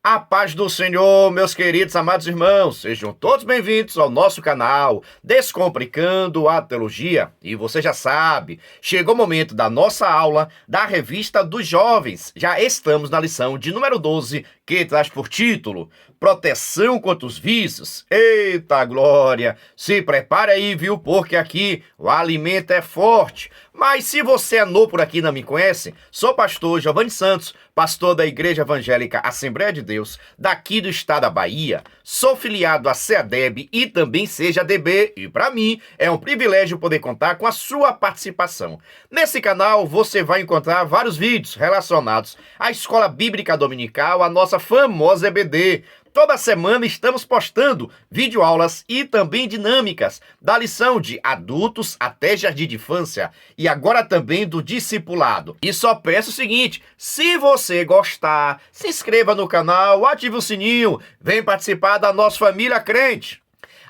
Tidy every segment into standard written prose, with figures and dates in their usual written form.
A paz do Senhor, meus queridos amados irmãos, sejam todos bem-vindos ao nosso canal Descomplicando a Teologia. E você já sabe, chegou o momento da nossa aula da Revista dos Jovens. Já estamos na lição de número 12, que traz por título Proteção contra os vícios. Eita glória! Se prepare aí, viu? Porque aqui o alimento é forte. Mas se você é novo por aqui e não me conhece, sou pastor Giovanni Santos, pastor da Igreja Evangélica Assembleia de Deus, daqui do estado da Bahia. Sou filiado à CEADEB e também seja ADB, e para mim é um privilégio poder contar com a sua participação. Nesse canal você vai encontrar vários vídeos relacionados à Escola Bíblica Dominical, a nossa famosa EBD. Toda semana estamos postando videoaulas e também dinâmicas da lição de adultos até jardim de infância e agora também do discipulado. E só peço o seguinte, se você gostar, se inscreva no canal, ative o sininho, vem participar da nossa família crente.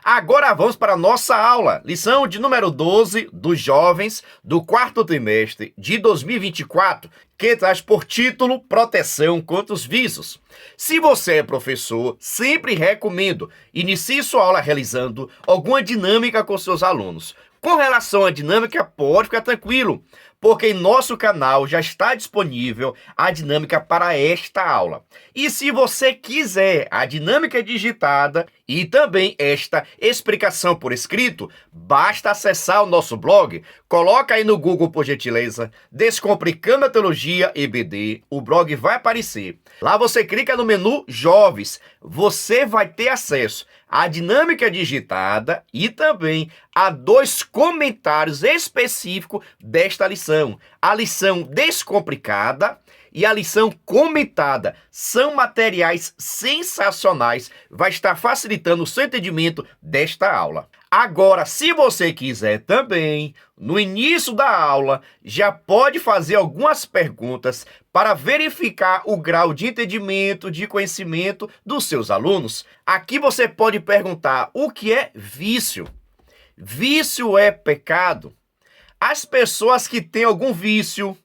Agora vamos para a nossa aula, lição de número 12 dos jovens do quarto trimestre de 2024, que traz por título Proteção contra os vícios. Se você é professor, sempre recomendo inicie sua aula realizando alguma dinâmica com seus alunos. Com relação à dinâmica, pode ficar tranquilo, porque em nosso canal já está disponível a dinâmica para esta aula. E se você quiser a dinâmica digitada e também esta explicação por escrito, basta acessar o nosso blog, coloca aí no Google por gentileza, Descomplicando a Teologia EBD, o blog vai aparecer. Lá você clica no menu Jovens, você vai ter acesso à dinâmica digitada e também a 2 comentários específicos desta lição. A lição descomplicada e a lição comentada. São materiais sensacionais, vai estar facilitando o seu entendimento desta aula. Agora, se você quiser também, no início da aula, já pode fazer algumas perguntas para verificar o grau de entendimento, de conhecimento dos seus alunos. Aqui você pode perguntar o que é vício. Vício é pecado? As pessoas que têm algum vício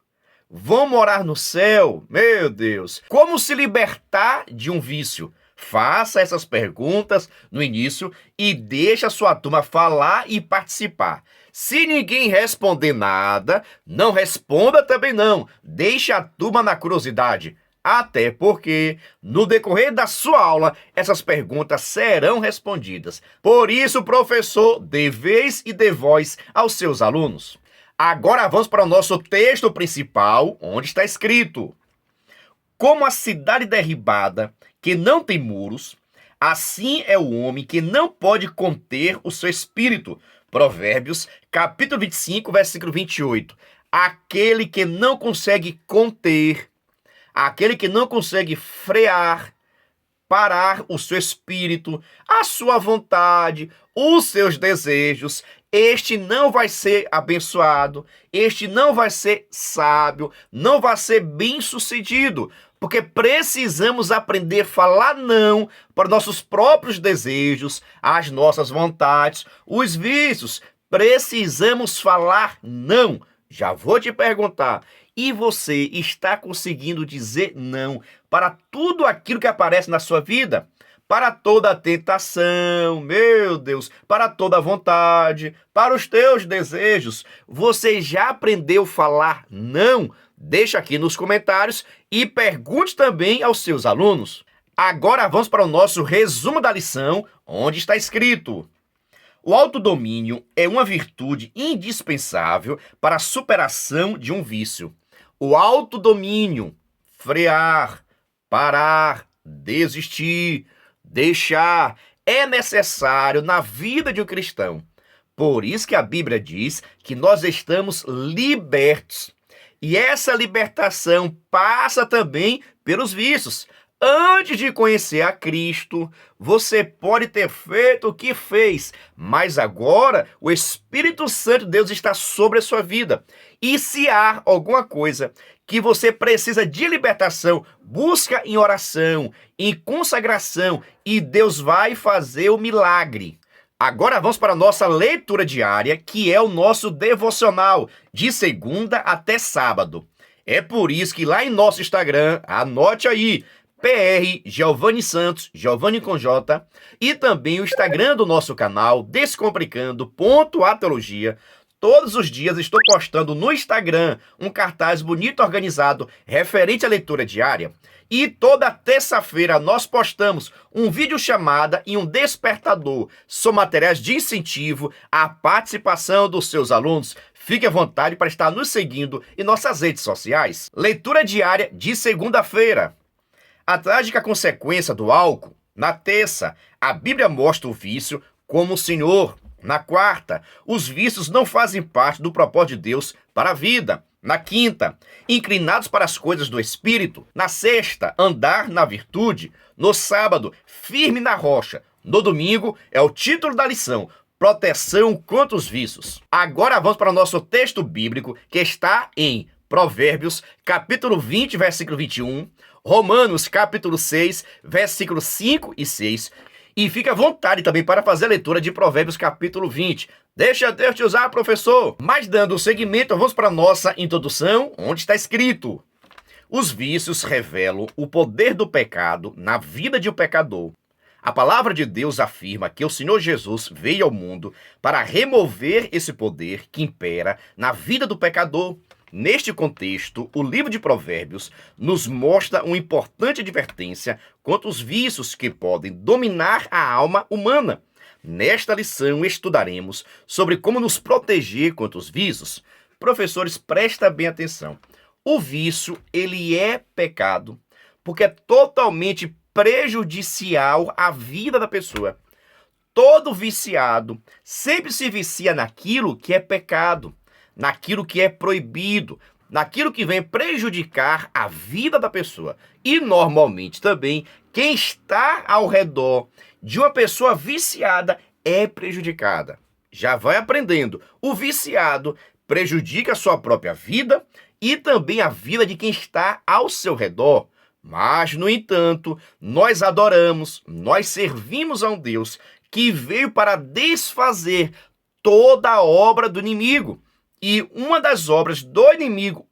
vão morar no céu? Meu Deus! Como se libertar de um vício? Faça essas perguntas no início e deixe a sua turma falar e participar. Se ninguém responder nada, não responda também não. Deixe a turma na curiosidade. Até porque, no decorrer da sua aula, essas perguntas serão respondidas. Por isso, professor, dê vez e dê voz aos seus alunos. Agora vamos para o nosso texto principal, onde está escrito: como a cidade derribada, que não tem muros, assim é o homem que não pode conter o seu espírito. Provérbios, capítulo 25, versículo 28. Aquele que não consegue conter, aquele que não consegue frear, parar o seu espírito, a sua vontade, os seus desejos, este não vai ser abençoado, este não vai ser sábio, não vai ser bem-sucedido, porque precisamos aprender a falar não para nossos próprios desejos, as nossas vontades, os vícios. Precisamos falar não. Já vou te perguntar, e você está conseguindo dizer não para tudo aquilo que aparece na sua vida? Para toda a tentação, meu Deus, para toda a vontade, para os teus desejos. Você já aprendeu a falar não? Deixa aqui nos comentários e pergunte também aos seus alunos. Agora vamos para o nosso resumo da lição, onde está escrito: o autodomínio é uma virtude indispensável para a superação de um vício. O autodomínio, frear, parar, desistir, deixar, é necessário na vida de um cristão. Por isso que a Bíblia diz que nós estamos libertos. E essa libertação passa também pelos vícios. Antes de conhecer a Cristo, você pode ter feito o que fez, mas agora o Espírito Santo de Deus está sobre a sua vida. E se há alguma coisa que você precisa de libertação, busca em oração, em consagração, e Deus vai fazer o milagre. Agora vamos para a nossa leitura diária, que é o nosso devocional, de segunda até sábado. É por isso que lá em nosso Instagram, anote aí, PR Giovanni Santos, Giovanni com J, e também o Instagram do nosso canal, Descomplicando.ateologia. Todos os dias estou postando no Instagram um cartaz bonito organizado referente à leitura diária. E toda terça-feira nós postamos um vídeo chamada e um despertador. São materiais de incentivo à participação dos seus alunos. Fique à vontade para estar nos seguindo em nossas redes sociais. Leitura diária de segunda-feira. A trágica consequência do álcool. Na terça, a Bíblia mostra o vício como o Senhor. Na quarta, os vícios não fazem parte do propósito de Deus para a vida. Na quinta, inclinados para as coisas do Espírito. Na sexta, andar na virtude. No sábado, firme na rocha. No domingo, é o título da lição, proteção contra os vícios. Agora vamos para o nosso texto bíblico, que está em Provérbios, capítulo 20, versículo 21, Romanos, capítulo 6, versículos 5 e 6, e fica à vontade também para fazer a leitura de Provérbios, capítulo 20. Deixa Deus te usar, professor. Mas dando seguimento, vamos para a nossa introdução, onde está escrito: os vícios revelam o poder do pecado na vida de um pecador. A palavra de Deus afirma que o Senhor Jesus veio ao mundo para remover esse poder que impera na vida do pecador. Neste contexto, o livro de Provérbios nos mostra uma importante advertência contra os vícios que podem dominar a alma humana. Nesta lição, estudaremos sobre como nos proteger contra os vícios. Professores, presta bem atenção. O vício, ele é pecado porque é totalmente prejudicial à vida da pessoa. Todo viciado sempre se vicia naquilo que é pecado, naquilo que é proibido, naquilo que vem prejudicar a vida da pessoa. E normalmente também quem está ao redor de uma pessoa viciada é prejudicada. Já vai aprendendo. O viciado prejudica a sua própria vida e também a vida de quem está ao seu redor. Mas, no entanto, nós adoramos, nós servimos a um Deus que veio para desfazer toda a obra do inimigo. E uma das obras do inimigo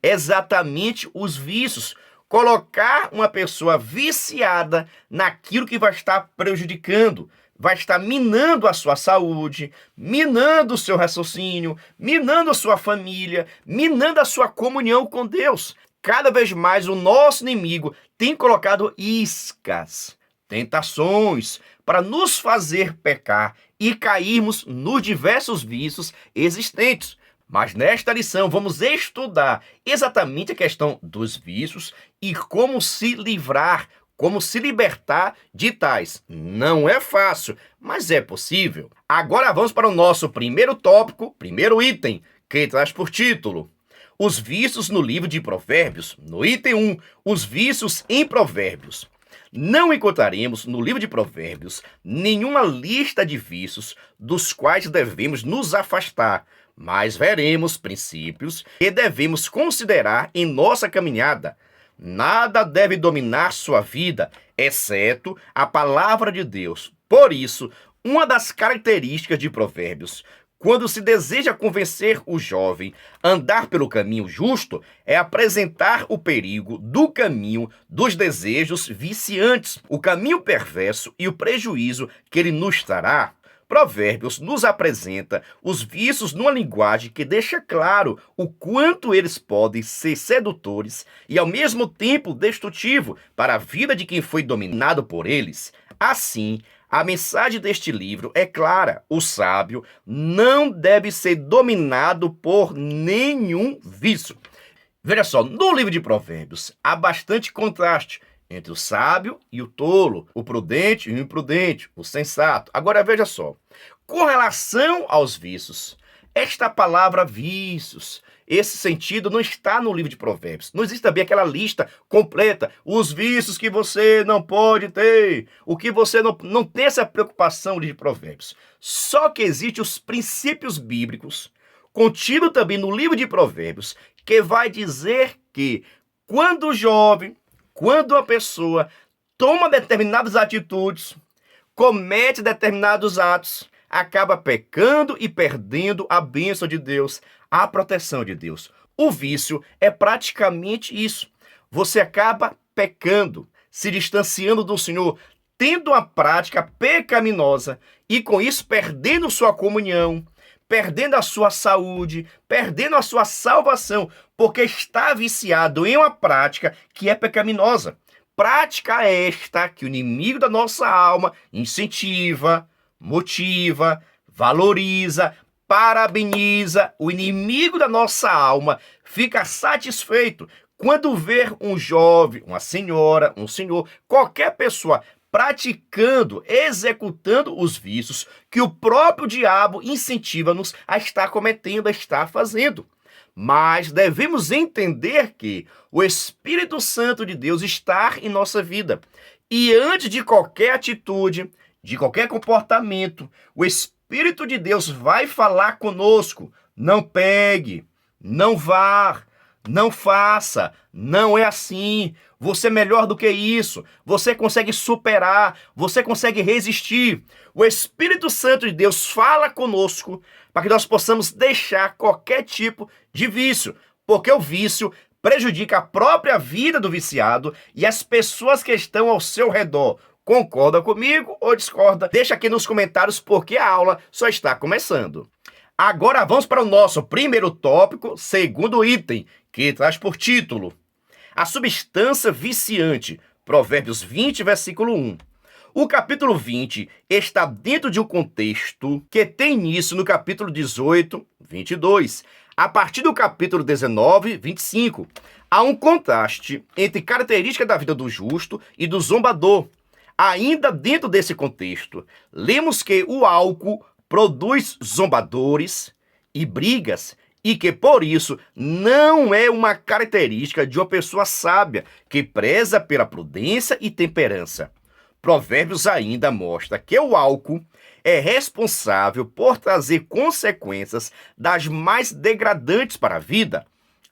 é exatamente os vícios. Colocar uma pessoa viciada naquilo que vai estar prejudicando, vai estar minando a sua saúde, minando o seu raciocínio, minando a sua família, minando a sua comunhão com Deus. Cada vez mais o nosso inimigo tem colocado iscas, tentações, para nos fazer pecar e cairmos nos diversos vícios existentes. Mas nesta lição vamos estudar exatamente a questão dos vícios e como se livrar, como se libertar de tais. Não é fácil, mas é possível. Agora vamos para o nosso primeiro tópico, primeiro item, que traz por título: os vícios no livro de Provérbios. No item 1, os vícios em Provérbios. Não encontraremos no livro de Provérbios nenhuma lista de vícios dos quais devemos nos afastar, mas veremos princípios que devemos considerar em nossa caminhada. Nada deve dominar sua vida, exceto a palavra de Deus. Por isso, uma das características de Provérbios, quando se deseja convencer o jovem a andar pelo caminho justo, é apresentar o perigo do caminho dos desejos viciantes, o caminho perverso e o prejuízo que ele nos trará. Provérbios nos apresenta os vícios numa linguagem que deixa claro o quanto eles podem ser sedutores e ao mesmo tempo destrutivo para a vida de quem foi dominado por eles. Assim, a mensagem deste livro é clara: o sábio não deve ser dominado por nenhum vício. Veja só, no livro de Provérbios há bastante contraste entre o sábio e o tolo, o prudente e o imprudente, o sensato. Agora veja só, com relação aos vícios, esta palavra vícios, esse sentido não está no livro de Provérbios. Não existe também aquela lista completa, os vícios que você não pode ter, o que você não tem essa preocupação no livro de Provérbios. Só que existem os princípios bíblicos, contido também no livro de Provérbios, que vai dizer que quando o jovem, quando uma pessoa toma determinadas atitudes, comete determinados atos, acaba pecando e perdendo a bênção de Deus, a proteção de Deus. O vício é praticamente isso. você acaba pecando, se distanciando do Senhor, tendo uma prática pecaminosa e com isso perdendo sua comunhão, perdendo a sua saúde, perdendo a sua salvação, porque está viciado em uma prática que é pecaminosa. Prática esta que o inimigo da nossa alma incentiva, motiva, valoriza, parabeniza. O inimigo da nossa alma fica satisfeito quando ver um jovem, uma senhora, um senhor, qualquer pessoa praticando, executando os vícios que o próprio diabo incentiva-nos a estar cometendo, a estar fazendo. Mas devemos entender que o Espírito Santo de Deus está em nossa vida. E antes de qualquer atitude, de qualquer comportamento, o Espírito de Deus vai falar conosco. Não pegue, não vá, não faça, não é assim. Você é melhor do que isso. Você consegue superar, você consegue resistir. O Espírito Santo de Deus fala conosco para que nós possamos deixar qualquer tipo de vício, porque o vício prejudica a própria vida do viciado e as pessoas que estão ao seu redor. Concorda comigo ou discorda? Deixa aqui nos comentários porque a aula só está começando. Agora vamos para o nosso primeiro tópico, segundo item, que traz por título a substância viciante, Provérbios 20, versículo 1. O capítulo 20 está dentro de um contexto que tem início no capítulo 18, 22. A partir do capítulo 19, 25, há um contraste entre características da vida do justo e do zombador. Ainda dentro desse contexto, lemos que o álcool produz zombadores e brigas, e que, por isso, não é uma característica de uma pessoa sábia, que preza pela prudência e temperança. Provérbios ainda mostra que o álcool é responsável por trazer consequências das mais degradantes para a vida.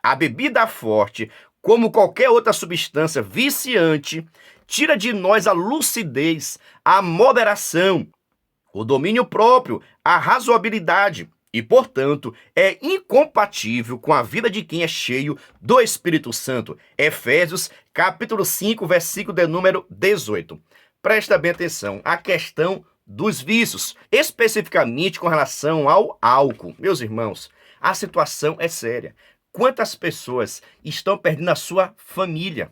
A bebida forte, como qualquer outra substância viciante, tira de nós a lucidez, a moderação, o domínio próprio, a razoabilidade e, portanto, é incompatível com a vida de quem é cheio do Espírito Santo. Efésios, capítulo 5, versículo de número 18. Presta bem atenção, a questão dos vícios, especificamente com relação ao álcool. Meus irmãos, a situação é séria. Quantas pessoas estão perdendo a sua família,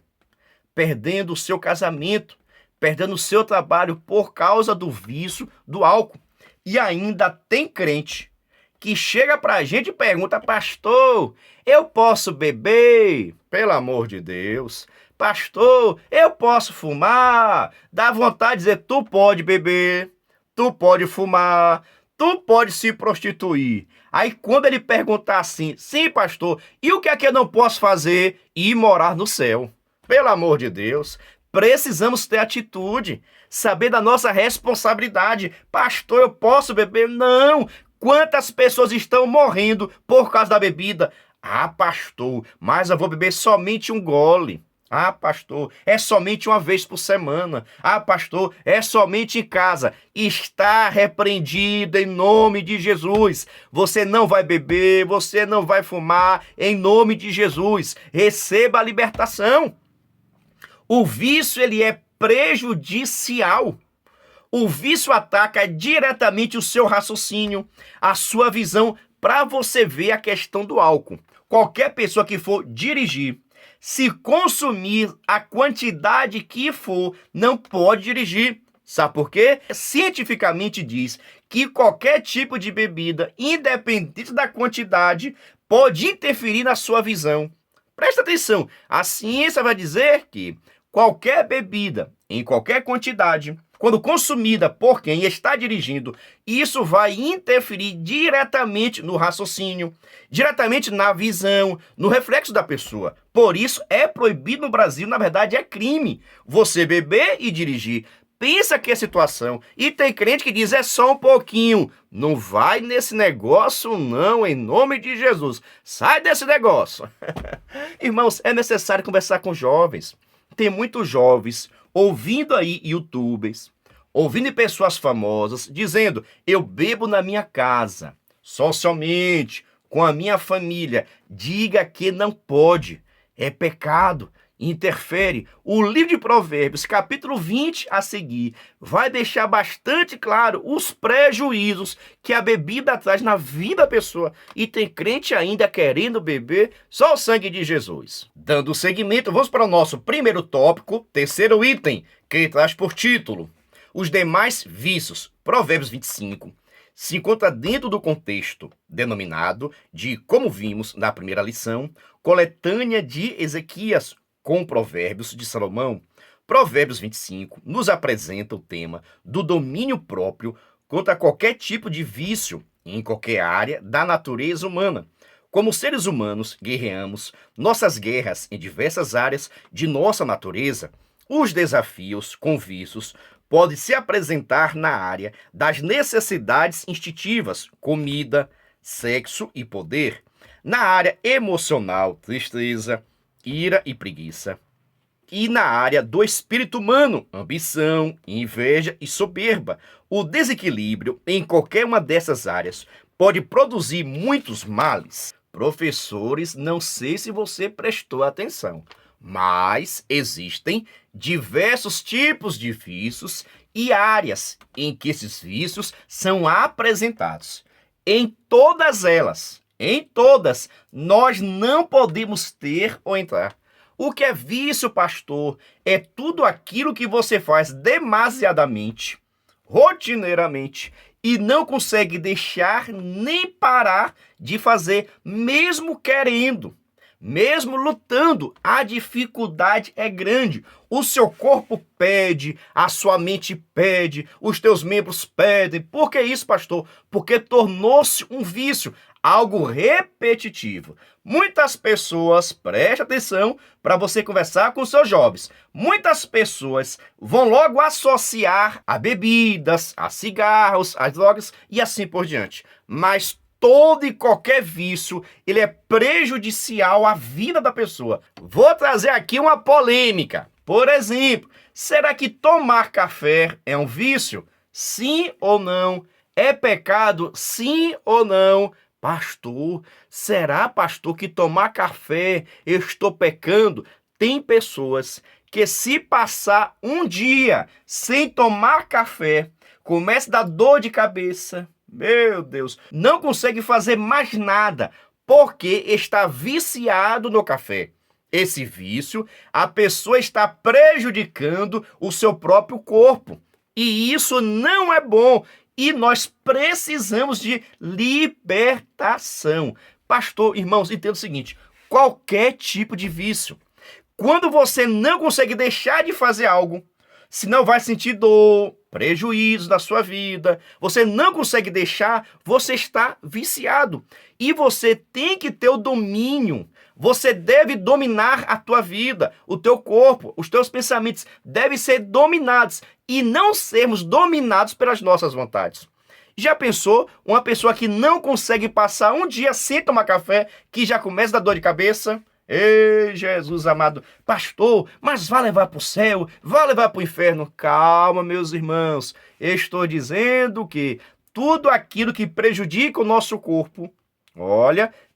perdendo o seu casamento, perdendo o seu trabalho por causa do vício do álcool? E ainda tem crente que chega pra gente e pergunta: pastor, eu posso beber? Pelo amor de Deus. Pastor, eu posso fumar? Dá vontade de dizer: tu pode beber, tu pode fumar, tu pode se prostituir. Aí quando ele perguntar assim: sim, pastor, e o que é que eu não posso fazer? Ir morar no céu. Pelo amor de Deus, precisamos ter atitude, saber da nossa responsabilidade. Pastor, eu posso beber? Não. Quantas pessoas estão morrendo por causa da bebida? Ah, pastor, mas eu vou beber somente um gole. Ah, pastor, é somente uma vez por semana. Ah, pastor, é somente em casa. Está repreendido em nome de Jesus. Você não vai beber, você não vai fumar, em nome de Jesus. Receba a libertação. O vício, ele é prejudicial. O vício ataca diretamente o seu raciocínio, a sua visão, para você ver a questão do álcool. Qualquer pessoa que for dirigir, se consumir a quantidade que for, não pode dirigir. Sabe por quê? Cientificamente diz que qualquer tipo de bebida, independente da quantidade, pode interferir na sua visão. Presta atenção, a ciência vai dizer que qualquer bebida, em qualquer quantidade, quando consumida por quem está dirigindo, isso vai interferir diretamente no raciocínio, diretamente na visão, no reflexo da pessoa. Por isso, é proibido no Brasil, na verdade, é crime você beber e dirigir. Pensa que é situação. E tem crente que diz: é só um pouquinho. Não vai nesse negócio, não, em nome de Jesus. Sai desse negócio. Irmãos, é necessário conversar com jovens. Tem muitos jovens ouvindo aí youtubers, ouvindo pessoas famosas, dizendo: eu bebo na minha casa, socialmente, com a minha família. Diga que não pode, é pecado. interfere. O livro de Provérbios, capítulo 20 a seguir, vai deixar bastante claro os prejuízos que a bebida traz na vida da pessoa. E tem crente ainda querendo beber só o sangue de Jesus. Dando seguimento, vamos para o nosso primeiro tópico, terceiro item, que traz por título: os demais vícios. Provérbios 25 se encontra dentro do contexto denominado de, como vimos na primeira lição, coletânea de Ezequias com Provérbios de Salomão. Provérbios 25 nos apresenta o tema do domínio próprio contra qualquer tipo de vício em qualquer área da natureza humana. Como seres humanos, guerreamos nossas guerras em diversas áreas de nossa natureza. Os desafios com vícios podem se apresentar na área das necessidades instintivas, comida, sexo e poder. Na área emocional, tristeza, ira e preguiça. E na área do espírito humano, ambição, inveja e soberba. O desequilíbrio em qualquer uma dessas áreas pode produzir muitos males. Professores, não sei se você prestou atenção, mas existem diversos tipos de vícios e áreas em que esses vícios são apresentados. Em todas, nós não podemos ter ou entrar. O que é vício, pastor? É tudo aquilo que você faz demasiadamente, rotineiramente, e não consegue deixar nem parar de fazer, mesmo querendo. Mesmo lutando, a dificuldade é grande. O seu corpo pede, a sua mente pede, os teus membros pedem. Por que isso, pastor? Porque tornou-se um vício, algo repetitivo. Muitas pessoas, preste atenção para você conversar com seus jovens. Muitas pessoas vão logo associar a bebidas, a cigarros, as drogas e assim por diante. Mas todo e qualquer vício, ele é prejudicial à vida da pessoa. Vou trazer aqui uma polêmica. Por exemplo, será que tomar café é um vício? Sim ou não? É pecado? Sim ou não? Pastor, será, pastor, que tomar café eu estou pecando? Tem pessoas que se passar um dia sem tomar café, começa a dar dor de cabeça. Meu Deus, não consegue fazer mais nada porque está viciado no café. Esse vício, a pessoa está prejudicando o seu próprio corpo. E isso não é bom. E nós precisamos de libertação. Pastor, irmãos, entenda o seguinte: qualquer tipo de vício, quando você não consegue deixar de fazer algo, senão vai sentir dor, prejuízo da sua vida, você não consegue deixar, você está viciado. E você tem que ter o domínio. Você deve dominar a tua vida, o teu corpo, os teus pensamentos devem ser dominados e não sermos dominados pelas nossas vontades. Já pensou uma pessoa que não consegue passar um dia sem tomar café, que já começa a dar dor de cabeça? Ei, Jesus amado, pastor, mas vai levar para o céu, vai levar para o inferno? Calma, meus irmãos, estou dizendo que tudo aquilo que prejudica o nosso corpo,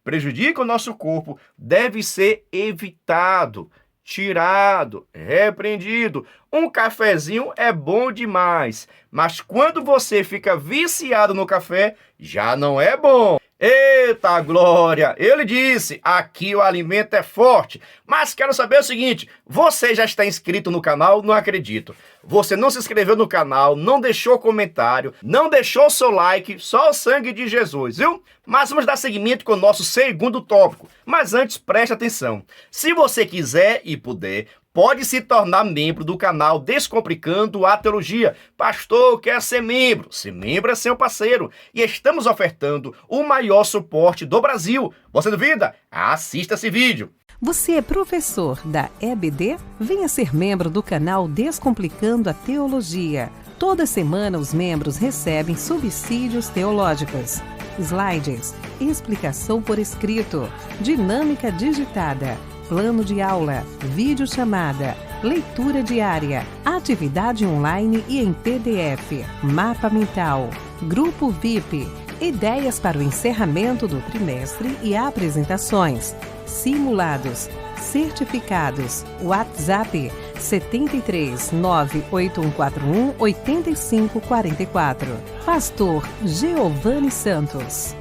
prejudica o nosso corpo, deve ser evitado, tirado, repreendido. Um cafezinho é bom demais, mas quando você fica viciado no café, já não é bom. Eita glória! Ele disse, aqui o alimento é forte. Mas quero saber o seguinte, você já está inscrito no canal? Não acredito. Você não se inscreveu no canal, não deixou comentário, não deixou seu like, só o sangue de Jesus, viu? Mas vamos dar seguimento com o nosso segundo tópico. Mas antes, preste atenção. Se você quiser e puder, pode se tornar membro do canal Descomplicando a Teologia. Pastor, quer ser membro? Ser membro é seu parceiro. E estamos ofertando o maior suporte do Brasil. Você duvida? Assista esse vídeo. Você é professor da EBD? Venha ser membro do canal Descomplicando a Teologia. Toda semana os membros recebem subsídios teológicos, slides, explicação por escrito, dinâmica digitada, plano de aula, videochamada, leitura diária, atividade online e em PDF, mapa mental, grupo VIP, ideias para o encerramento do trimestre e apresentações, simulados, certificados. WhatsApp 73 98141 8544. Pastor Geovani Santos.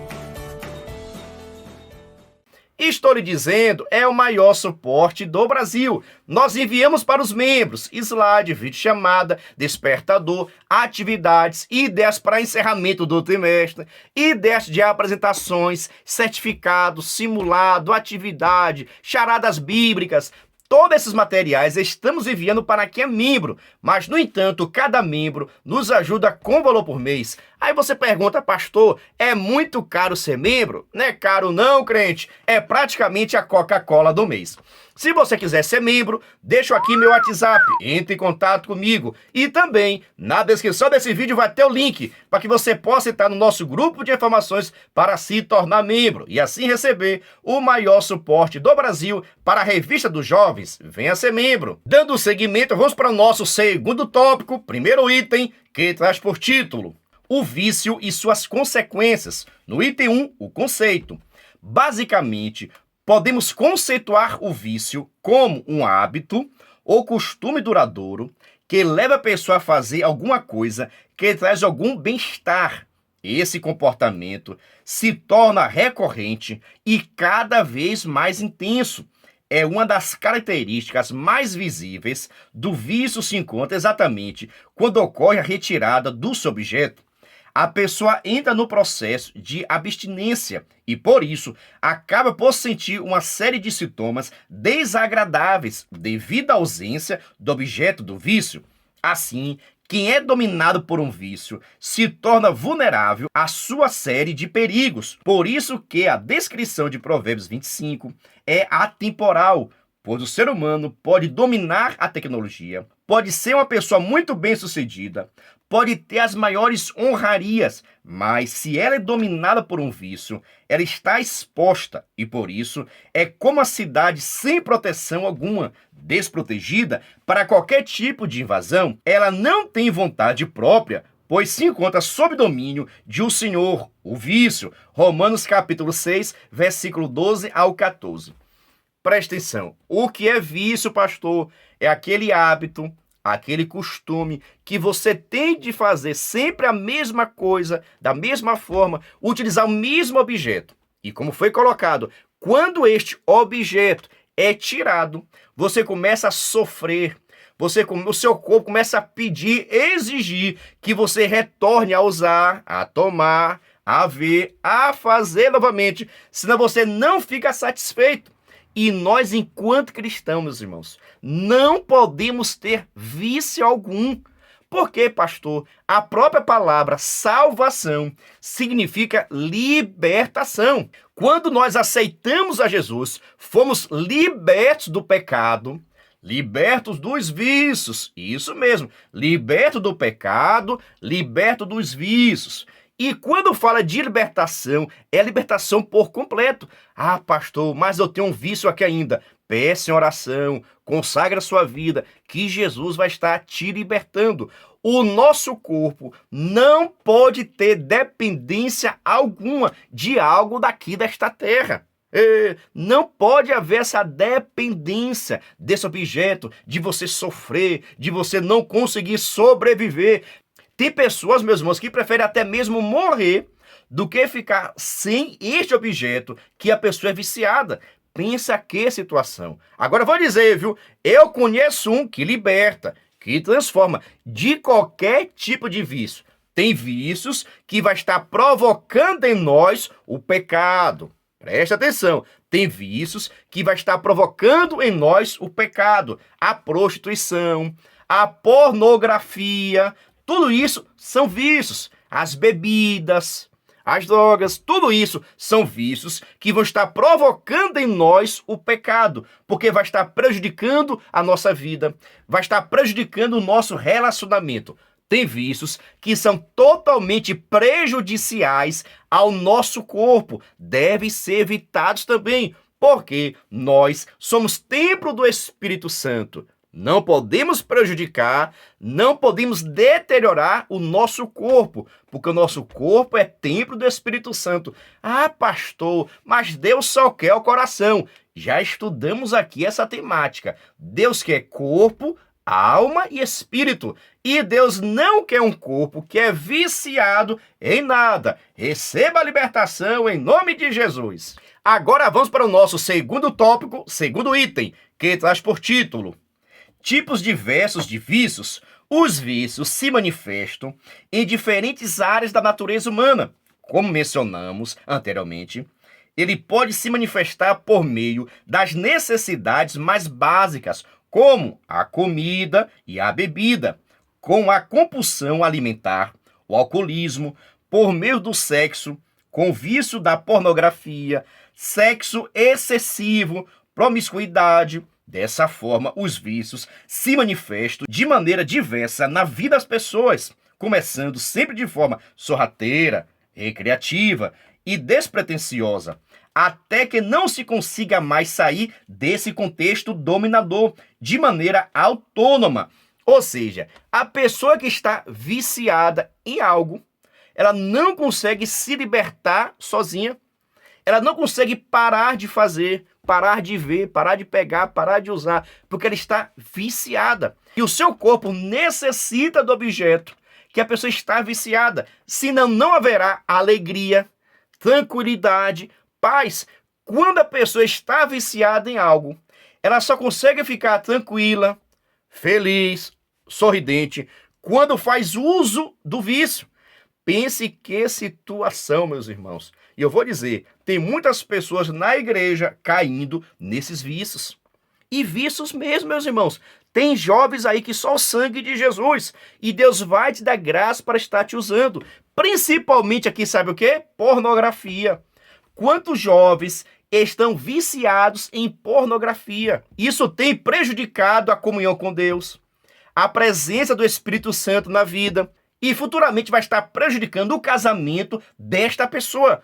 Estou lhe dizendo, é o maior suporte do Brasil. Nós enviamos para os membros slide, videochamada, despertador, atividades, ideias para encerramento do trimestre, ideias de apresentações, certificado, simulado, atividade, charadas bíblicas. Todos esses materiais estamos enviando para quem é membro, mas, no entanto, cada membro nos ajuda com valor por mês. Aí você pergunta, pastor, é muito caro ser membro? Não é caro não, crente. É praticamente a Coca-Cola do mês. Se você quiser ser membro, deixo aqui meu WhatsApp, entre em contato comigo. E também, na descrição desse vídeo vai ter o link para que você possa entrar no nosso grupo de informações para se tornar membro e assim receber o maior suporte do Brasil para a Revista dos Jovens. Venha ser membro. Dando seguimento, vamos para o nosso segundo tópico, primeiro item, que traz por título o vício e suas consequências. No item 1, o conceito. Basicamente, podemos conceituar o vício como um hábito ou costume duradouro que leva a pessoa a fazer alguma coisa que traz algum bem-estar. Esse comportamento se torna recorrente e cada vez mais intenso. É uma das características mais visíveis do vício se encontra exatamente quando ocorre a retirada do seu objeto. A pessoa entra no processo de abstinência e, por isso, acaba por sentir uma série de sintomas desagradáveis devido à ausência do objeto do vício. Assim, quem é dominado por um vício se torna vulnerável à sua série de perigos. Por isso que a descrição de Provérbios 25 é atemporal, pois o ser humano pode dominar a tecnologia, pode ser uma pessoa muito bem-sucedida, pode ter as maiores honrarias, mas se ela é dominada por um vício, ela está exposta e, por isso, é como a cidade sem proteção alguma, desprotegida para qualquer tipo de invasão. Ela não tem vontade própria, pois se encontra sob domínio de o Senhor, o vício. Romanos capítulo 6, versículo 12 ao 14. Presta atenção, o que é vício, pastor? É aquele hábito, aquele costume que você tem de fazer sempre a mesma coisa, da mesma forma, utilizar o mesmo objeto. E como foi colocado, quando este objeto é tirado, você começa a sofrer, o seu corpo começa a pedir, exigir que você retorne a usar, a tomar, a ver, a fazer novamente, senão você não fica satisfeito. E nós, enquanto cristãos, meus irmãos, não podemos ter vício algum. Por quê, pastor? A própria palavra salvação significa libertação. Quando nós aceitamos a Jesus, fomos libertos do pecado, libertos dos vícios. Isso mesmo, liberto do pecado, liberto dos vícios. E quando fala de libertação, é libertação por completo. Ah, pastor, mas eu tenho um vício aqui ainda. Peça em oração, consagre a sua vida, que Jesus vai estar te libertando. O nosso corpo não pode ter dependência alguma de algo daqui desta terra. Não pode haver essa dependência desse objeto, de você sofrer, de você não conseguir sobreviver. Tem pessoas, meus irmãos, que preferem até mesmo morrer do que ficar sem este objeto que a pessoa é viciada. Pensa que situação. Agora eu vou dizer, viu? Eu conheço um que liberta, que transforma de qualquer tipo de vício. Tem vícios que vai estar provocando em nós o pecado. Preste atenção. Tem vícios que vai estar provocando em nós o pecado. A prostituição, a pornografia. Tudo isso são vícios. As bebidas, as drogas, tudo isso são vícios que vão estar provocando em nós o pecado, porque vai estar prejudicando a nossa vida, vai estar prejudicando o nosso relacionamento. Tem vícios que são totalmente prejudiciais ao nosso corpo, devem ser evitados também, porque nós somos templo do Espírito Santo. Não podemos prejudicar, não podemos deteriorar o nosso corpo, porque o nosso corpo é templo do Espírito Santo. Ah, pastor, mas Deus só quer o coração. Já estudamos aqui essa temática. Deus quer corpo, alma e espírito. E Deus não quer um corpo que é viciado em nada. Receba a libertação em nome de Jesus. Agora vamos para o nosso segundo tópico, segundo item, que traz por título: tipos diversos de vícios. Os vícios se manifestam em diferentes áreas da natureza humana. Como mencionamos anteriormente, ele pode se manifestar por meio das necessidades mais básicas, como a comida e a bebida, com a compulsão alimentar, o alcoolismo, por meio do sexo, com o vício da pornografia, sexo excessivo, promiscuidade. Dessa forma, os vícios se manifestam de maneira diversa na vida das pessoas, começando sempre de forma sorrateira, recreativa e despretensiosa, até que não se consiga mais sair desse contexto dominador de maneira autônoma. Ou seja, a pessoa que está viciada em algo, ela não consegue se libertar sozinha, ela não consegue parar de fazer, parar de ver, parar de pegar, parar de usar, porque ela está viciada. E o seu corpo necessita do objeto que a pessoa está viciada, senão não haverá alegria, tranquilidade, paz. Quando a pessoa está viciada em algo, ela só consegue ficar tranquila, feliz, sorridente, quando faz uso do vício. Pense que situação, meus irmãos. E eu vou dizer, tem muitas pessoas na igreja caindo nesses vícios. E vícios mesmo, meus irmãos. Tem jovens aí que só o sangue de Jesus. E Deus vai te dar graça para estar te usando. Principalmente aqui, sabe o quê? Pornografia. Quantos jovens estão viciados em pornografia? Isso tem prejudicado a comunhão com Deus, a presença do Espírito Santo na vida, e futuramente vai estar prejudicando o casamento desta pessoa.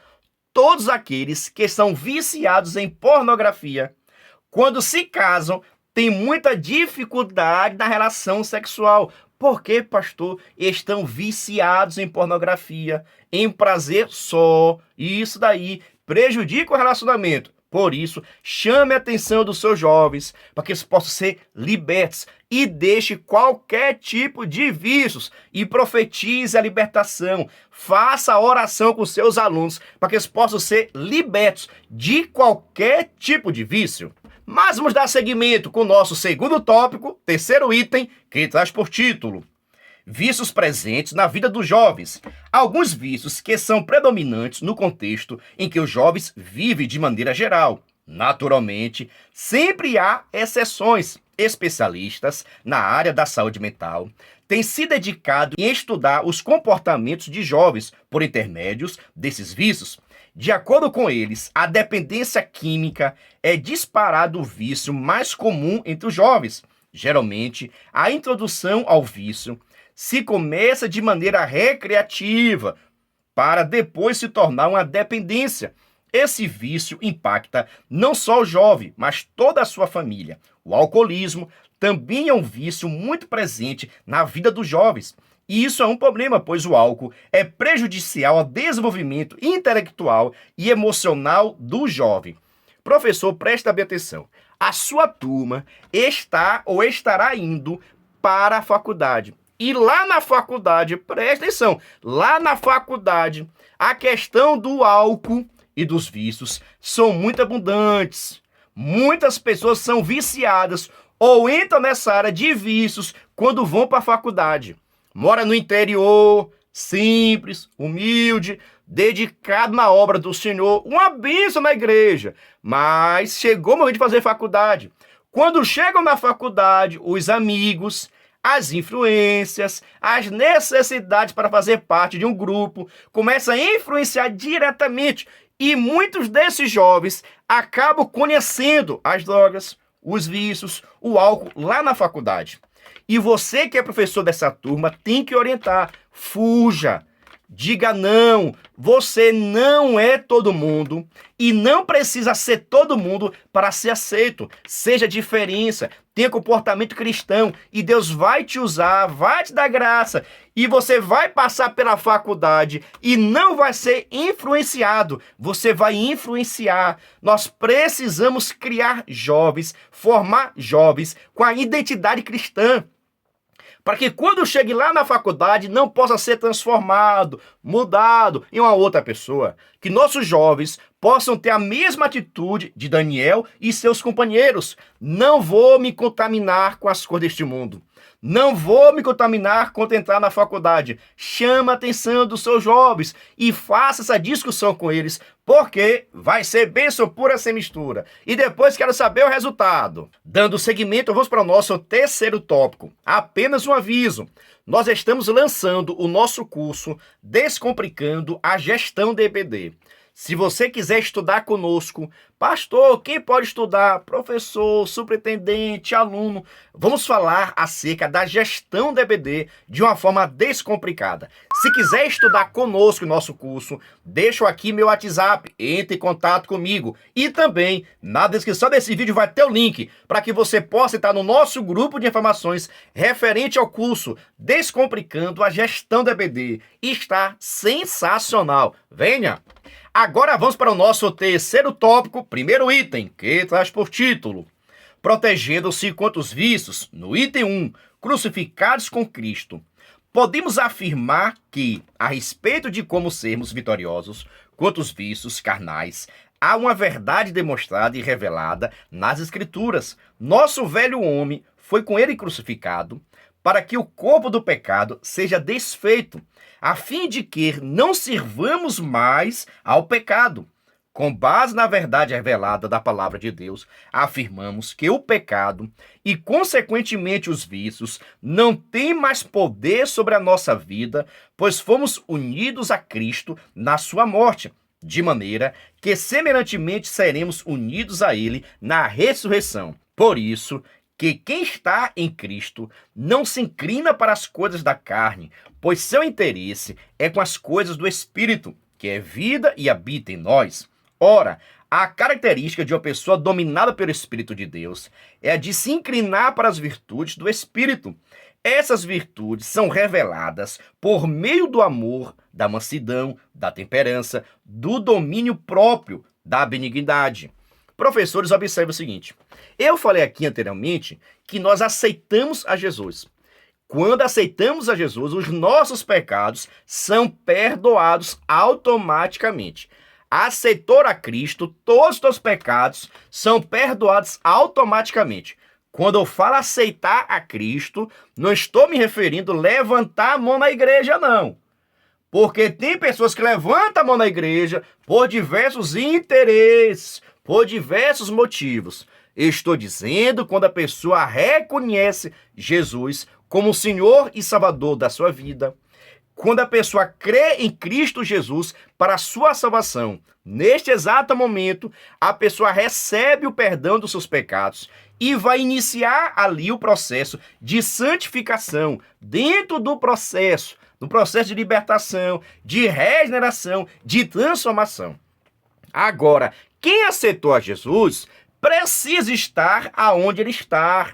Todos aqueles que são viciados em pornografia, quando se casam, têm muita dificuldade na relação sexual. Por quê, pastor? Estão viciados em pornografia, em prazer só. E isso daí prejudica o relacionamento. Por isso, chame a atenção dos seus jovens para que eles possam ser libertos e deixe qualquer tipo de vícios e profetize a libertação. Faça a oração com seus alunos para que eles possam ser libertos de qualquer tipo de vício. Mas vamos dar seguimento com o nosso segundo tópico, terceiro item, que traz por título: vícios presentes na vida dos jovens. Alguns vícios que são predominantes no contexto em que os jovens vivem de maneira geral. Naturalmente, sempre há exceções. Especialistas na área da saúde mental têm se dedicado em estudar os comportamentos de jovens por intermédios desses vícios. De acordo com eles, a dependência química é disparado o vício mais comum entre os jovens. Geralmente, a introdução ao vício se começa de maneira recreativa, para depois se tornar uma dependência. Esse vício impacta não só o jovem, mas toda a sua família. O alcoolismo também é um vício muito presente na vida dos jovens. E isso é um problema, pois o álcool é prejudicial ao desenvolvimento intelectual e emocional do jovem. Professor, presta bem atenção. A sua turma está ou estará indo para a faculdade. E lá na faculdade, presta atenção, lá na faculdade, a questão do álcool e dos vícios são muito abundantes. Muitas pessoas são viciadas ou entram nessa área de vícios quando vão para a faculdade. Mora no interior, simples, humilde, dedicado na obra do Senhor, uma bênção na igreja. Mas chegou o momento de fazer faculdade. Quando chegam na faculdade, os amigos, as influências, as necessidades para fazer parte de um grupo começam a influenciar diretamente. E muitos desses jovens acabam conhecendo as drogas, os vícios, o álcool lá na faculdade. E você que é professor dessa turma tem que orientar. Fuja. Diga não, você não é todo mundo e não precisa ser todo mundo para ser aceito. Seja diferença, tenha comportamento cristão e Deus vai te usar, vai te dar graça e você vai passar pela faculdade e não vai ser influenciado, você vai influenciar. Nós precisamos criar jovens, formar jovens com a identidade cristã, para que quando chegue lá na faculdade não possa ser transformado, mudado em uma outra pessoa. Que nossos jovens possam ter a mesma atitude de Daniel e seus companheiros. Não vou me contaminar com as coisas deste mundo. Não vou me contaminar quando entrar na faculdade. Chama a atenção dos seus jovens e faça essa discussão com eles, porque vai ser bênção pura sem mistura. E depois quero saber o resultado. Dando seguimento, vamos para o nosso terceiro tópico. Apenas um aviso. Nós estamos lançando o nosso curso Descomplicando a Gestão de EBD. Se você quiser estudar conosco, pastor, quem pode estudar? Professor, superintendente, aluno. Vamos falar acerca da gestão da EBD de uma forma descomplicada. Se quiser estudar conosco o nosso curso, deixo aqui meu WhatsApp, entre em contato comigo. E também, na descrição desse vídeo vai ter o link para que você possa estar no nosso grupo de informações referente ao curso Descomplicando a Gestão da EBD. Está sensacional. Venha! Agora vamos para o nosso terceiro tópico, primeiro item, que traz por título: Protegendo-se contra os vícios, no item 1, crucificados com Cristo. Podemos afirmar que, a respeito de como sermos vitoriosos contra os vícios carnais, há uma verdade demonstrada e revelada nas Escrituras. Nosso velho homem foi com ele crucificado, para que o corpo do pecado seja desfeito, a fim de que não sirvamos mais ao pecado. Com base na verdade revelada da palavra de Deus, afirmamos que o pecado e, consequentemente, os vícios não têm mais poder sobre a nossa vida, pois fomos unidos a Cristo na sua morte, de maneira que, semelhantemente, seremos unidos a Ele na ressurreição. Por isso, que quem está em Cristo não se inclina para as coisas da carne, pois seu interesse é com as coisas do Espírito, que é vida e habita em nós. Ora, a característica de uma pessoa dominada pelo Espírito de Deus é a de se inclinar para as virtudes do Espírito. Essas virtudes são reveladas por meio do amor, da mansidão, da temperança, do domínio próprio, da benignidade. Professores, observe o seguinte: eu falei aqui anteriormente que nós aceitamos a Jesus. Quando aceitamos a Jesus, os nossos pecados são perdoados automaticamente. Aceitou a Cristo, todos os teus pecados são perdoados automaticamente. Quando eu falo aceitar a Cristo, não estou me referindo a levantar a mão na igreja, não. Porque tem pessoas que levantam a mão na igreja por diversos interesses, por diversos motivos. Eu estou dizendo quando a pessoa reconhece Jesus como o Senhor e Salvador da sua vida. Quando a pessoa crê em Cristo Jesus para a sua salvação. Neste exato momento, a pessoa recebe o perdão dos seus pecados e vai iniciar ali o processo de santificação. Dentro do processo, no processo de libertação, de regeneração, de transformação. Agora, quem aceitou a Jesus precisa estar aonde ele está.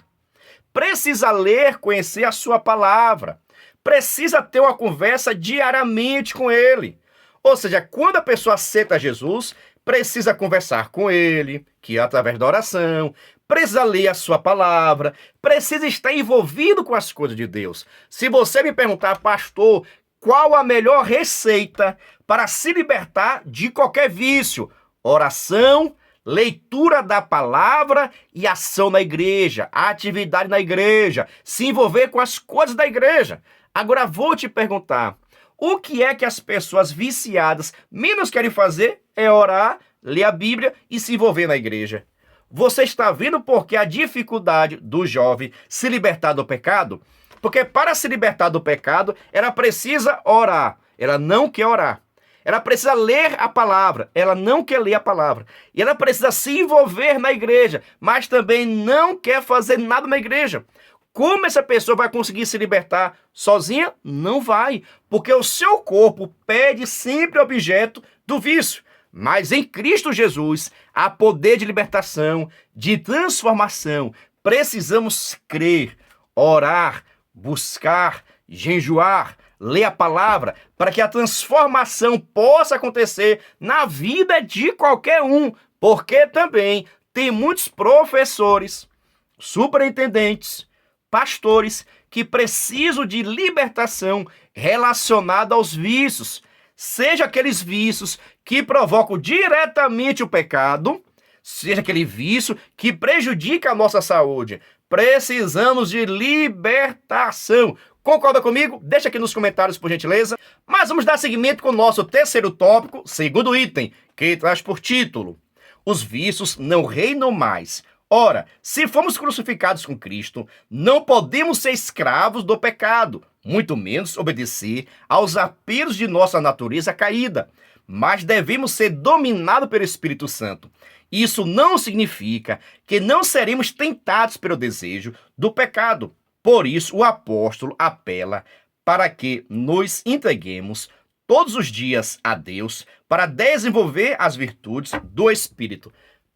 Precisa ler, conhecer a sua palavra. Precisa ter uma conversa diariamente com ele. Ou seja, quando a pessoa aceita Jesus, precisa conversar com ele, que é através da oração, precisa ler a sua palavra, precisa estar envolvido com as coisas de Deus. Se você me perguntar, pastor, qual a melhor receita para se libertar de qualquer vício? Oração, leitura da palavra e ação na igreja, atividade na igreja, se envolver com as coisas da igreja. Agora vou te perguntar, o que é que as pessoas viciadas menos querem fazer? É orar, ler a Bíblia e se envolver na igreja. Você está vendo por que a dificuldade do jovem se libertar do pecado? Porque para se libertar do pecado, ela precisa orar. Ela não quer orar. Ela precisa ler a palavra. Ela não quer ler a palavra. E ela precisa se envolver na igreja, mas também não quer fazer nada na igreja. Como essa pessoa vai conseguir se libertar sozinha? Não vai, porque o seu corpo pede sempre objeto do vício. Mas em Cristo Jesus há poder de libertação, de transformação. Precisamos crer, orar, buscar, jejuar, ler a palavra, para que a transformação possa acontecer na vida de qualquer um. Porque também tem muitos professores, superintendentes, pastores que precisam de libertação relacionada aos vícios, seja aqueles vícios que provocam diretamente o pecado, seja aquele vício que prejudica a nossa saúde. Precisamos de libertação. Concorda comigo? Deixa aqui nos comentários, por gentileza. Mas vamos dar seguimento com o nosso terceiro tópico, segundo item, que traz por título: os vícios não reinam mais. Ora, se fomos crucificados com Cristo, não podemos ser escravos do pecado, muito menos obedecer aos apelos de nossa natureza caída, mas devemos ser dominados pelo Espírito Santo. Isso não significa que não seremos tentados pelo desejo do pecado. Por isso, o apóstolo apela para que nos entreguemos todos os dias a Deus para desenvolver as virtudes do Espírito.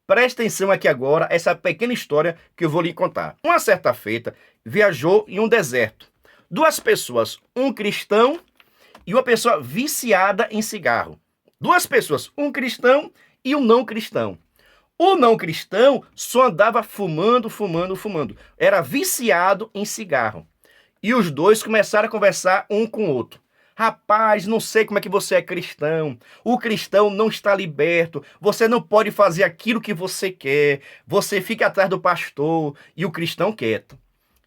Preste atenção aqui agora, essa pequena história que eu vou lhe contar. Uma certa feita, viajou em um deserto. Duas pessoas, um cristão e uma pessoa viciada em cigarro. Duas pessoas, um cristão e um não cristão. O não cristão só andava fumando. Era viciado em cigarro. E os dois começaram a conversar um com o outro. Rapaz, não sei como é que você é cristão. O cristão não está liberto. Você não pode fazer aquilo que você quer. Você fica atrás do pastor e o cristão quieto.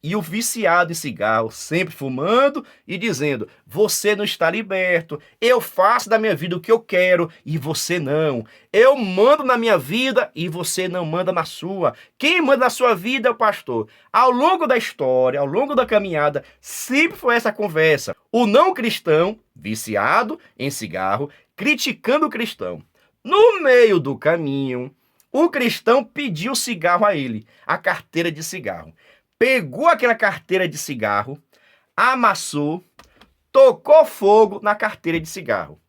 E o viciado em cigarro, sempre fumando e dizendo: você não está liberto, eu faço da minha vida o que eu quero e você não. Eu mando na minha vida e você não manda na sua. Quem manda na sua vida é o pastor. Ao longo da história, ao longo da caminhada, sempre foi essa conversa. O não cristão, viciado em cigarro, criticando o cristão. No meio do caminho, o cristão pediu cigarro a ele, a carteira de cigarro. Pegou aquela carteira de cigarro, amassou, tocou fogo na carteira de cigarro.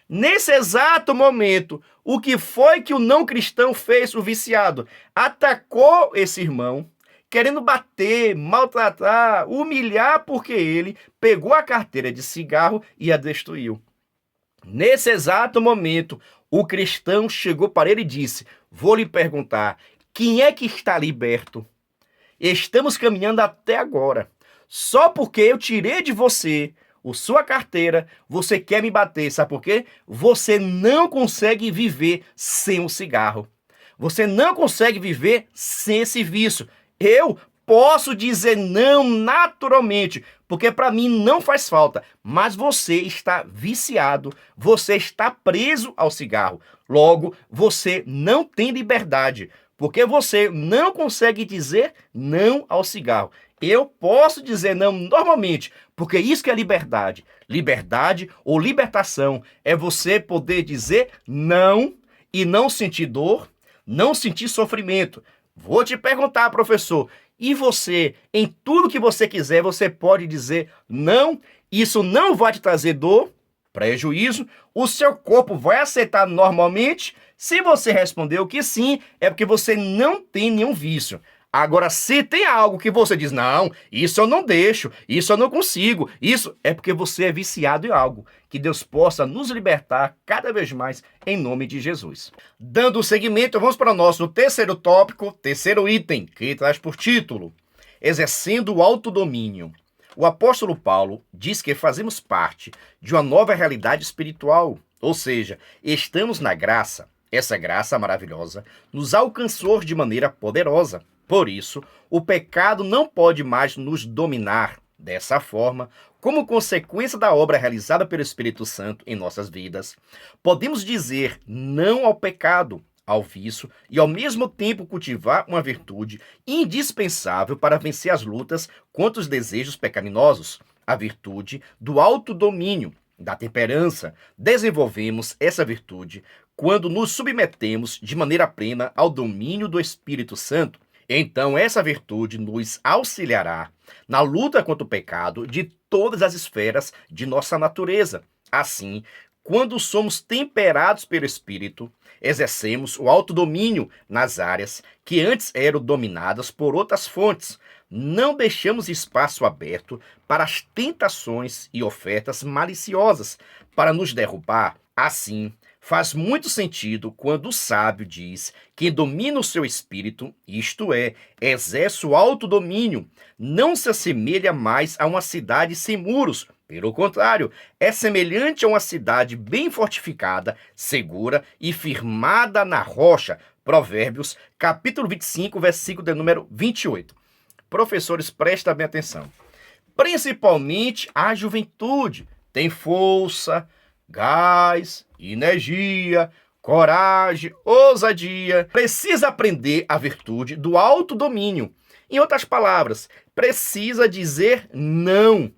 Nesse exato momento, o que foi que o não cristão fez, o viciado? Atacou esse irmão, querendo bater, maltratar, humilhar, porque ele pegou a carteira de cigarro e a destruiu. Nesse exato momento, o cristão chegou para ele e disse: vou lhe perguntar, quem é que está liberto? Estamos caminhando até agora. Só porque eu tirei de você a sua carteira, você quer me bater. Sabe por quê? Você não consegue viver sem o cigarro. Você não consegue viver sem esse vício. Eu posso dizer não naturalmente, porque para mim não faz falta. Mas você está viciado, você está preso ao cigarro. Logo, você não tem liberdade. Porque você não consegue dizer não ao cigarro. Eu posso dizer não normalmente, porque isso que é liberdade. Liberdade ou libertação é você poder dizer não e não sentir dor, não sentir sofrimento. Vou te perguntar, professor, e você, em tudo que você quiser, você pode dizer não? Isso não vai te trazer dor, prejuízo, o seu corpo vai aceitar normalmente? Se você respondeu que sim, é porque você não tem nenhum vício. Agora, se tem algo que você diz: não, isso eu não deixo, isso eu não consigo, isso é porque você é viciado em algo. Que Deus possa nos libertar cada vez mais, em nome de Jesus. Dando seguimento, vamos para o nosso terceiro tópico, terceiro item, que traz por título: exercendo o autodomínio. O apóstolo Paulo diz que fazemos parte de uma nova realidade espiritual, ou seja, estamos na graça. Essa graça maravilhosa nos alcançou de maneira poderosa. Por isso, o pecado não pode mais nos dominar. Dessa forma, como consequência da obra realizada pelo Espírito Santo em nossas vidas, podemos dizer não ao pecado, ao vício e ao mesmo tempo cultivar uma virtude indispensável para vencer as lutas contra os desejos pecaminosos, a virtude do autodomínio, da temperança. Desenvolvemos essa virtude quando nos submetemos de maneira plena ao domínio do Espírito Santo. Então, essa virtude nos auxiliará na luta contra o pecado de todas as esferas de nossa natureza. Assim, quando somos temperados pelo Espírito, exercemos o autodomínio nas áreas que antes eram dominadas por outras fontes. Não deixamos espaço aberto para as tentações e ofertas maliciosas para nos derrubar. Assim, faz muito sentido quando o sábio diz que domina o seu espírito, isto é, exerce o autodomínio, não se assemelha mais a uma cidade sem muros. Pelo contrário, é semelhante a uma cidade bem fortificada, segura e firmada na rocha. Provérbios, capítulo 25, versículo de número 28. Professores, prestem bem atenção. Principalmente a juventude tem força, gás, energia, coragem, ousadia. Precisa aprender a virtude do autodomínio. Em outras palavras, precisa dizer não.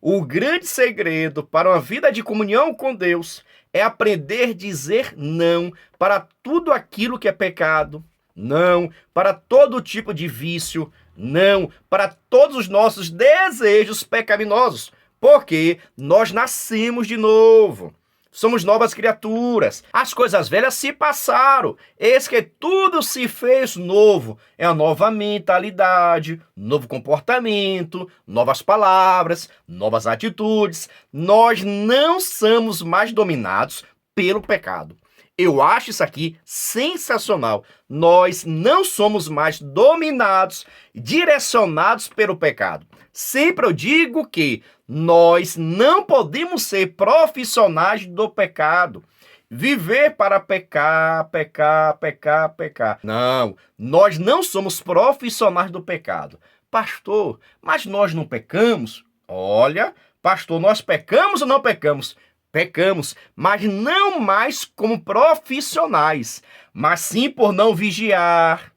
O grande segredo para uma vida de comunhão com Deus é aprender a dizer não para tudo aquilo que é pecado, não para todo tipo de vício, não para todos os nossos desejos pecaminosos, porque nós nascemos de novo. Somos novas criaturas. As coisas velhas se passaram. Eis que tudo se fez novo. É uma nova mentalidade, novo comportamento, novas palavras, novas atitudes. Nós não somos mais dominados pelo pecado. Eu acho isso aqui sensacional. Nós não somos mais dominados, direcionados pelo pecado. Sempre eu digo que nós não podemos ser profissionais do pecado. Viver para pecar, pecar, pecar, pecar. Não, nós não somos profissionais do pecado. Pastor, mas nós não pecamos? Olha, pastor, nós pecamos ou não pecamos? Pecamos, mas não mais como profissionais, mas sim por não vigiar,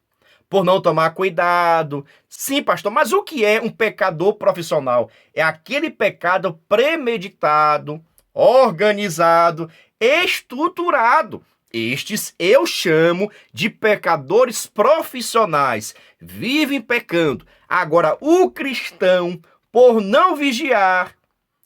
por não tomar cuidado. Sim, pastor, mas o que é um pecador profissional? É aquele pecado premeditado, organizado, estruturado. Estes eu chamo de pecadores profissionais. Vivem pecando. Agora, o cristão, por não vigiar,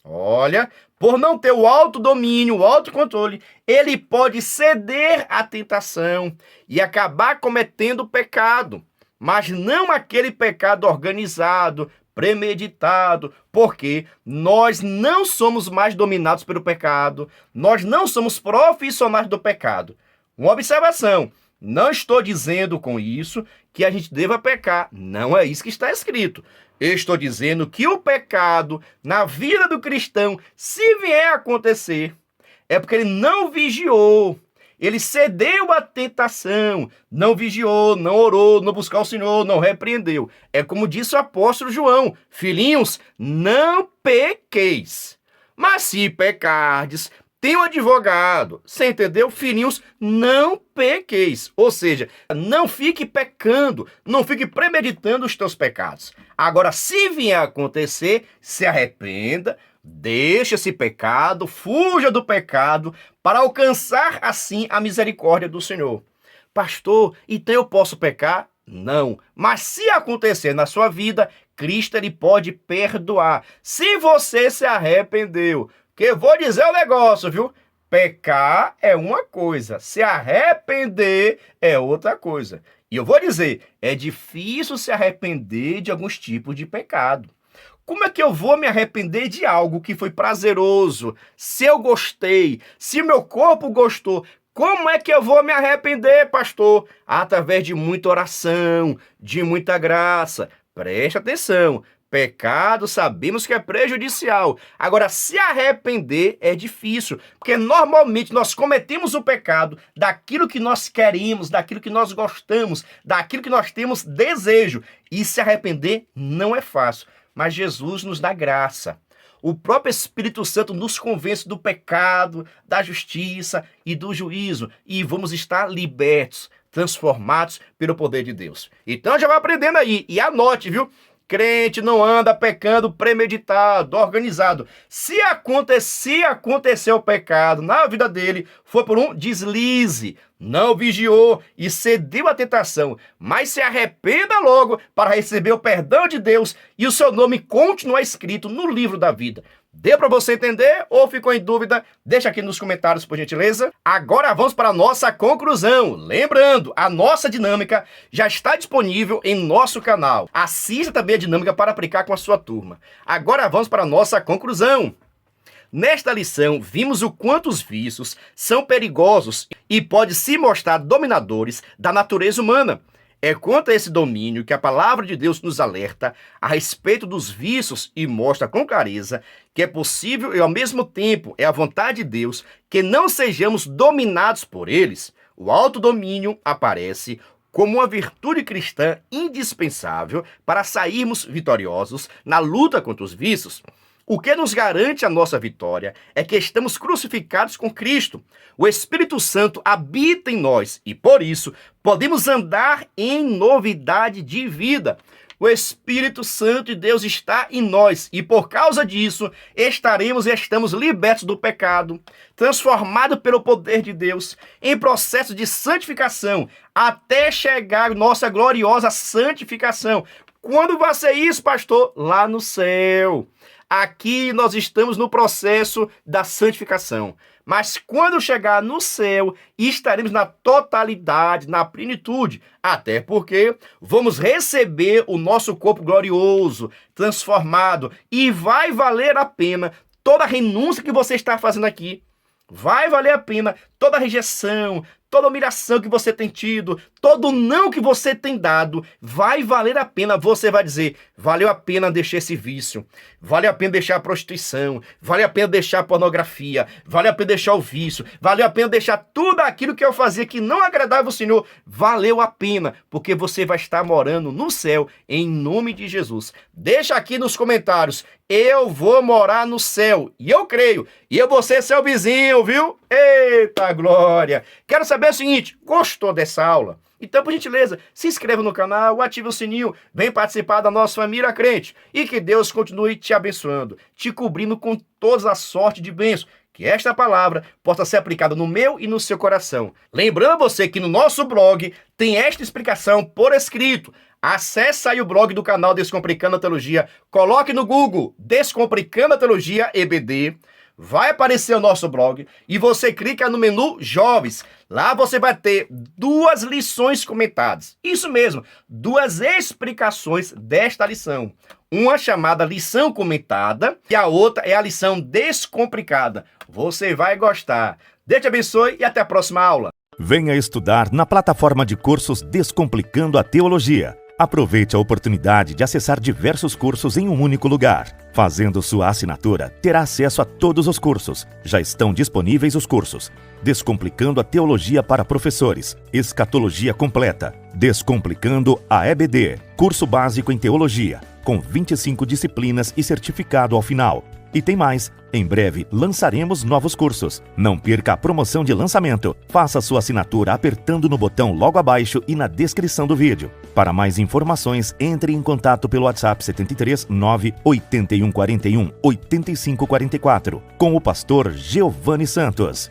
olha, por não ter o autodomínio, o autocontrole, ele pode ceder à tentação e acabar cometendo o pecado, mas não aquele pecado organizado, premeditado, porque nós não somos mais dominados pelo pecado, nós não somos profissionais do pecado. Uma observação, não estou dizendo com isso que a gente deva pecar, não é isso que está escrito. Eu estou dizendo que o pecado na vida do cristão, se vier a acontecer, é porque ele não vigiou, ele cedeu à tentação, não vigiou, não orou, não buscou o Senhor, não repreendeu. É como disse o apóstolo João: filhinhos, não pequeis, mas se pecardes, tem um advogado. Você entendeu? Filhinhos, não pequeis. Ou seja, não fique pecando, não fique premeditando os teus pecados. Agora, se vier a acontecer, se arrependa, deixe esse pecado, fuja do pecado, para alcançar assim a misericórdia do Senhor. Pastor, então eu posso pecar? Não. Mas se acontecer na sua vida, Cristo ele pode perdoar. Se você se arrependeu, que eu vou dizer o negócio, viu? Pecar é uma coisa, se arrepender é outra coisa. E eu vou dizer, é difícil se arrepender de alguns tipos de pecado. Como é que eu vou me arrepender de algo que foi prazeroso? Se eu gostei, se meu corpo gostou, como é que eu vou me arrepender, pastor? Através de muita oração, de muita graça. Preste atenção. Pecado sabemos que é prejudicial. Agora, se arrepender é difícil, porque normalmente nós cometemos o pecado daquilo que nós queremos, daquilo que nós gostamos, daquilo que nós temos desejo. E se arrepender não é fácil, mas Jesus nos dá graça. O próprio Espírito Santo nos convence do pecado, da justiça e do juízo, e vamos estar libertos, transformados pelo poder de Deus. Então já vai aprendendo aí, e anote, viu? Crente não anda pecando premeditado, organizado. Se acontecer o pecado na vida dele, foi por um deslize. não vigiou e cedeu à tentação, mas se arrependa logo para receber o perdão de Deus e o seu nome continuar escrito no livro da vida. Deu para você entender ou ficou em dúvida? Deixa aqui nos comentários, por gentileza. Agora vamos para a nossa conclusão. Lembrando, a nossa dinâmica já está disponível em nosso canal. Assista também a dinâmica para aplicar com a sua turma. Agora vamos para a nossa conclusão. Nesta lição, vimos o quanto os vícios são perigosos e podem se mostrar dominadores da natureza humana. É quanto a esse domínio que a palavra de Deus nos alerta a respeito dos vícios e mostra com clareza que é possível e ao mesmo tempo é a vontade de Deus que não sejamos dominados por eles. O autodomínio aparece como uma virtude cristã indispensável para sairmos vitoriosos na luta contra os vícios. O que nos garante a nossa vitória é que estamos crucificados com Cristo. O Espírito Santo habita em nós e, por isso, podemos andar em novidade de vida. O Espírito Santo de Deus está em nós e, por causa disso, estamos libertos do pecado, transformados pelo poder de Deus, em processo de santificação, até chegar à nossa gloriosa santificação. Quando vai ser isso, pastor? Lá no céu. Aqui nós estamos no processo da santificação. Mas quando chegar no céu, estaremos na totalidade, na plenitude. Até porque vamos receber o nosso corpo glorioso, transformado. E vai valer a pena toda a renúncia que você está fazendo aqui. Vai valer a pena toda a rejeição, toda a humilhação que você tem tido, todo o não que você tem dado, vai valer a pena. Você vai dizer, valeu a pena deixar esse vício, valeu a pena deixar a prostituição, valeu a pena deixar a pornografia, valeu a pena deixar o vício, valeu a pena deixar tudo aquilo que eu fazia que não agradava o Senhor, valeu a pena, porque você vai estar morando no céu, em nome de Jesus. Deixa aqui nos comentários, eu vou morar no céu, e eu creio, e eu vou ser seu vizinho, viu? Eita glória! Quero saber o seguinte, gostou dessa aula? Então, por gentileza, se inscreva no canal, ative o sininho, vem participar da nossa família crente e que Deus continue te abençoando, te cobrindo com toda a sorte de bênçãos. Que esta palavra possa ser aplicada no meu e no seu coração. Lembrando a você que no nosso blog tem esta explicação por escrito. Acesse aí o blog do canal Descomplicando a Teologia, coloque no Google Descomplicando a Teologia EBD. Vai aparecer o nosso blog e você clica no menu Jovens. Lá você vai ter 2 lições comentadas. Isso mesmo, 2 explicações desta lição. Uma chamada lição comentada e a outra é a lição descomplicada. Você vai gostar. Deus te abençoe e até a próxima aula. Venha estudar na plataforma de cursos Descomplicando a Teologia. Aproveite a oportunidade de acessar diversos cursos em um único lugar. Fazendo sua assinatura, terá acesso a todos os cursos. Já estão disponíveis os cursos Descomplicando a Teologia para Professores, Escatologia Completa, Descomplicando a EBD, Curso Básico em Teologia, com 25 disciplinas e certificado ao final. E tem mais, em breve lançaremos novos cursos. Não perca a promoção de lançamento. Faça sua assinatura apertando no botão logo abaixo e na descrição do vídeo. Para mais informações, entre em contato pelo WhatsApp 73 98141 8544 com o pastor Giovanni Santos.